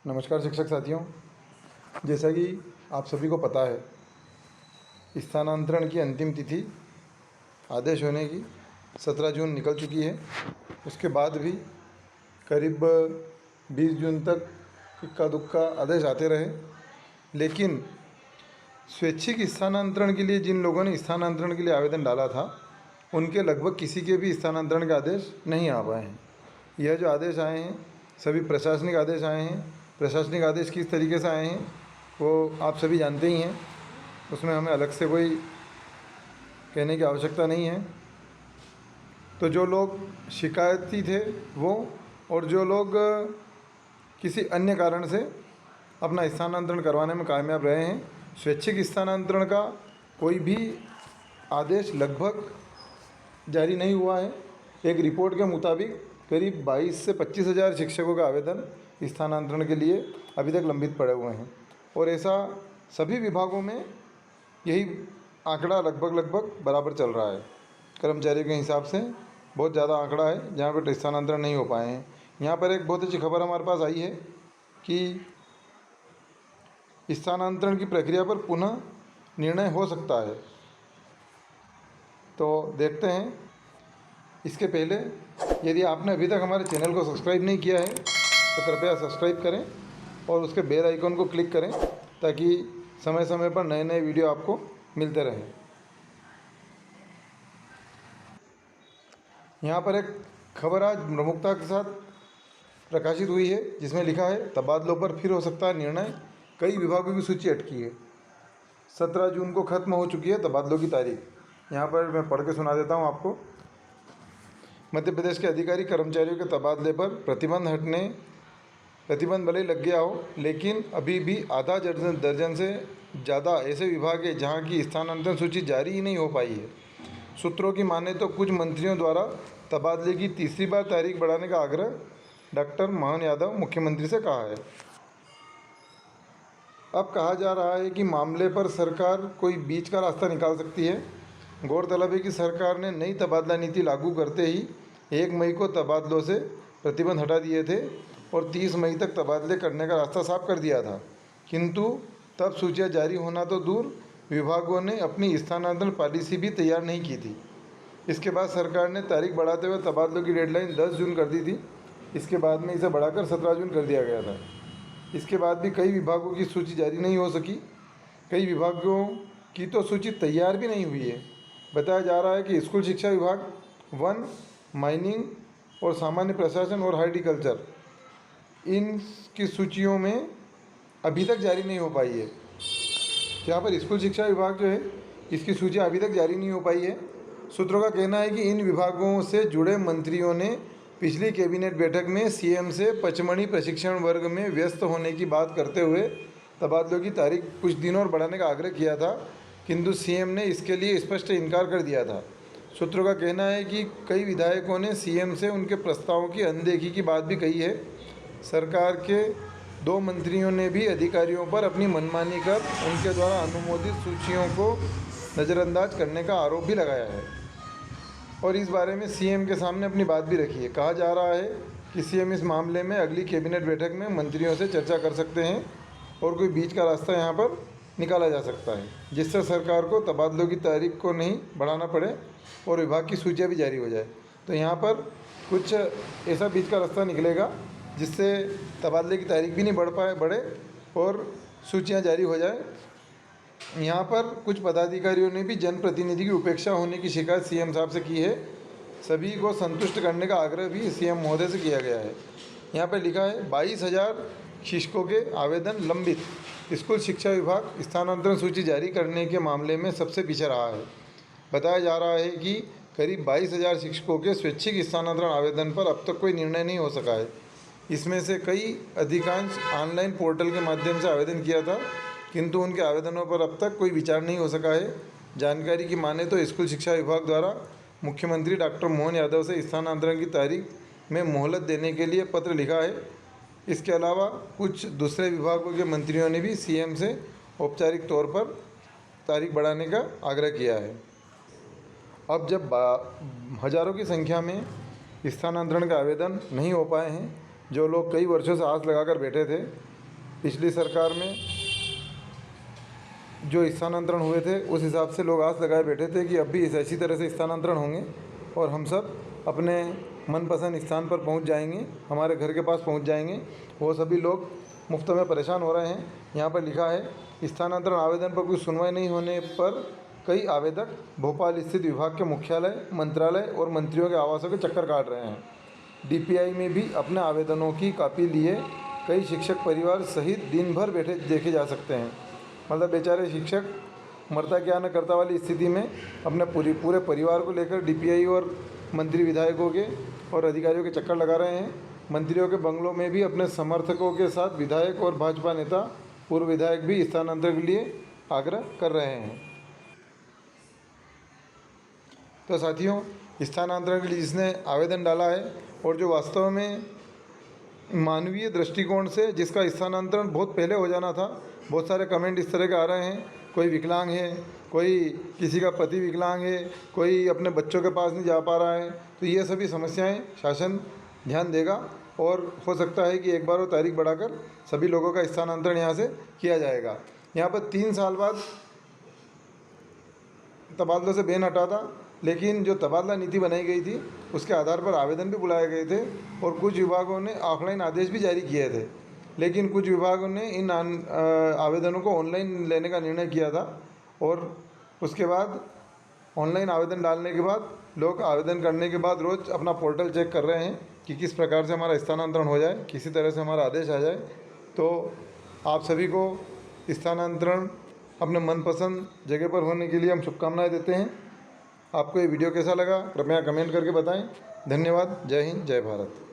नमस्कार शिक्षक साथियों, जैसा कि आप सभी को पता है, स्थानांतरण की अंतिम तिथि आदेश होने की 17 जून निकल चुकी है। उसके बाद भी करीब 20 जून तक इक्का दुक्का आदेश आते रहे, लेकिन स्वैच्छिक स्थानांतरण के लिए जिन लोगों ने स्थानांतरण के लिए आवेदन डाला था, उनके लगभग किसी के भी स्थानांतरण के आदेश नहीं आ पाए हैं। यह जो आदेश आए हैं सभी प्रशासनिक आदेश आए हैं। प्रशासनिक आदेश किस तरीके से आए हैं वो आप सभी जानते ही हैं, उसमें हमें अलग से कोई कहने की आवश्यकता नहीं है। तो जो लोग शिकायती थे वो, और जो लोग किसी अन्य कारण से अपना स्थानांतरण करवाने में कामयाब रहे हैं, स्वैच्छिक स्थानांतरण का कोई भी आदेश लगभग जारी नहीं हुआ है। एक रिपोर्ट के मुताबिक करीब 22 से 25 हज़ार शिक्षकों का आवेदन स्थानांतरण के लिए अभी तक लंबित पड़े हुए हैं, और ऐसा सभी विभागों में यही आंकड़ा लगभग बराबर चल रहा है। कर्मचारियों के हिसाब से बहुत ज़्यादा आंकड़ा है जहाँ पर स्थानांतरण नहीं हो पाए हैं। यहाँ पर एक बहुत अच्छी खबर हमारे पास आई है कि स्थानांतरण की प्रक्रिया पर पुनः निर्णय हो सकता है। तो देखते हैं। इसके पहले यदि आपने अभी तक हमारे चैनल को सब्सक्राइब नहीं किया है तो कृपया सब्सक्राइब करें और उसके बेल आइकन को क्लिक करें, ताकि समय समय पर नए नए वीडियो आपको मिलते रहें। यहाँ पर एक खबर आज प्रमुखता के साथ प्रकाशित हुई है, जिसमें लिखा है तबादलों पर फिर हो सकता है निर्णय, कई विभागों की सूची अटकी है। 17 जून को ख़त्म हो चुकी है तबादलों की तारीख। यहाँ पर मैं पढ़ के सुना देता हूँ आपको। मध्य प्रदेश के अधिकारी कर्मचारियों के तबादले पर प्रतिबंध भले लग गया हो, लेकिन अभी भी आधा दर्जन से ज़्यादा ऐसे विभाग हैं जहाँ की स्थानांतरण सूची जारी ही नहीं हो पाई है। सूत्रों की माने तो कुछ मंत्रियों द्वारा तबादले की तीसरी बार तारीख बढ़ाने का आग्रह डॉक्टर मोहन यादव मुख्यमंत्री से कहा है। अब कहा जा रहा है कि मामले पर सरकार कोई बीच का रास्ता निकाल सकती है। गौरतलब है कि सरकार ने नई तबादला नीति लागू करते ही 1 मई को तबादलों से प्रतिबंध हटा दिए थे और 30 मई तक तबादले करने का रास्ता साफ कर दिया था, किंतु तब सूचियाँ जारी होना तो दूर, विभागों ने अपनी स्थानांतरण पॉलिसी भी तैयार नहीं की थी। इसके बाद सरकार ने तारीख बढ़ाते हुए तबादलों की डेडलाइन 10 जून कर दी थी। इसके बाद में इसे बढ़ाकर 17 जून कर दिया गया था। इसके बाद भी कई विभागों की सूची जारी नहीं हो सकी। कई विभागों की तो सूची तैयार भी नहीं हुई है। बताया जा रहा है कि स्कूल शिक्षा विभाग, वन, माइनिंग और सामान्य प्रशासन और हॉर्टिकल्चर, इन की सूचियों में अभी तक जारी नहीं हो पाई है। यहाँ पर स्कूल शिक्षा विभाग जो है, इसकी सूची अभी तक जारी नहीं हो पाई है। सूत्रों का कहना है कि इन विभागों से जुड़े मंत्रियों ने पिछली कैबिनेट बैठक में सीएम से पचमढ़ी प्रशिक्षण वर्ग में व्यस्त होने की बात करते हुए तबादलों की तारीख कुछ दिनों और बढ़ाने का आग्रह किया था, किंतु सीएम ने इसके लिए स्पष्ट इनकार कर दिया था। सूत्रों का कहना है कि कई विधायकों ने सीएम से उनके प्रस्तावों की अनदेखी की बात भी कही है। सरकार के 2 मंत्रियों ने भी अधिकारियों पर अपनी मनमानी कर उनके द्वारा अनुमोदित सूचियों को नज़रअंदाज करने का आरोप भी लगाया है और इस बारे में सीएम के सामने अपनी बात भी रखी है। कहा जा रहा है कि सीएम इस मामले में अगली कैबिनेट बैठक में मंत्रियों से चर्चा कर सकते हैं और कोई बीच का रास्ता यहाँ पर निकाला जा सकता है, जिससे सरकार को तबादलों की तारीख को नहीं बढ़ाना पड़े और विभाग की सूचियाँ भी जारी हो जाए। तो यहाँ पर कुछ ऐसा बीच का रास्ता निकलेगा जिससे तबादले की तारीख भी नहीं बढ़े और सूचियाँ जारी हो जाए। यहाँ पर कुछ पदाधिकारियों ने भी जनप्रतिनिधि की उपेक्षा होने की शिकायत सीएम साहब से की है। सभी को संतुष्ट करने का आग्रह भी सीएम महोदय से किया गया है। यहाँ पर लिखा है 22,000 शिक्षकों के आवेदन लंबित। स्कूल शिक्षा विभाग स्थानांतरण सूची जारी करने के मामले में सबसे पीछे रहा है। बताया जा रहा है कि करीब 22,000 शिक्षकों के स्वैच्छिक स्थानांतरण आवेदन पर अब तक कोई निर्णय नहीं हो सका है। इसमें से अधिकांश ऑनलाइन पोर्टल के माध्यम से आवेदन किया था, किंतु उनके आवेदनों पर अब तक कोई विचार नहीं हो सका है। जानकारी की माने तो स्कूल शिक्षा विभाग द्वारा मुख्यमंत्री डॉक्टर मोहन यादव से स्थानांतरण की तारीख में मोहलत देने के लिए पत्र लिखा है। इसके अलावा कुछ दूसरे विभागों के मंत्रियों ने भी सीएम से औपचारिक तौर पर तारीख बढ़ाने का आग्रह किया है। अब जब हज़ारों की संख्या में स्थानांतरण के आवेदन नहीं हो पाए हैं, जो लोग कई वर्षों से आस लगाकर बैठे थे, पिछली सरकार में जो स्थानांतरण हुए थे उस हिसाब से लोग आस लगाए बैठे थे कि अब भी इसी तरह से स्थानांतरण होंगे और हम सब अपने मनपसंद स्थान पर पहुंच जाएंगे, हमारे घर के पास पहुंच जाएंगे। वो सभी लोग मुफ्त में परेशान हो रहे हैं। यहाँ पर लिखा है, स्थानांतरण आवेदन पर कोई सुनवाई नहीं होने पर कई आवेदक भोपाल स्थित विभाग के मुख्यालय, मंत्रालय और मंत्रियों के आवासों के चक्कर काट रहे हैं। डीपीआई में भी अपने आवेदनों की कॉपी लिए कई शिक्षक परिवार सहित दिन भर बैठे देखे जा सकते हैं। मतलब बेचारे शिक्षक मरता क्या न करता वाली स्थिति में अपने पूरे परिवार को लेकर डीपीआई और मंत्री विधायकों के और अधिकारियों के चक्कर लगा रहे हैं। मंत्रियों के बंगलों में भी अपने समर्थकों के साथ विधायक और भाजपा नेता, पूर्व विधायक भी स्थानांतरण के लिए आग्रह कर रहे हैं। तो साथियों, स्थानांतरण के लिए जिसने आवेदन डाला है और जो वास्तव में मानवीय दृष्टिकोण से जिसका स्थानांतरण बहुत पहले हो जाना था, बहुत सारे कमेंट इस तरह के आ रहे हैं। कोई विकलांग है, कोई किसी का पति विकलांग है, कोई अपने बच्चों के पास नहीं जा पा रहा है, तो ये सभी समस्याएं शासन ध्यान देगा और हो सकता है कि एक बार वो तारीख बढ़ाकर सभी लोगों का स्थानांतरण यहाँ से किया जाएगा। यहाँ पर 3 साल बाद तबादलों से बैन हटा था, लेकिन जो तबादला नीति बनाई गई थी उसके आधार पर आवेदन भी बुलाए गए थे और कुछ विभागों ने ऑफलाइन आदेश भी जारी किए थे, लेकिन कुछ विभागों ने इन आवेदनों को ऑनलाइन लेने का निर्णय किया था। और उसके बाद ऑनलाइन आवेदन डालने के बाद लोग आवेदन करने के बाद रोज़ अपना पोर्टल चेक कर रहे हैं कि किस प्रकार से हमारा स्थानांतरण हो जाए, किसी तरह से हमारा आदेश आ जाए। तो आप सभी को स्थानांतरण अपने मनपसंद जगह पर होने के लिए हम शुभकामनाएं देते हैं। आपको ये वीडियो कैसा लगा कृपया कमेंट करके बताएं। धन्यवाद। जय हिंद, जय भारत।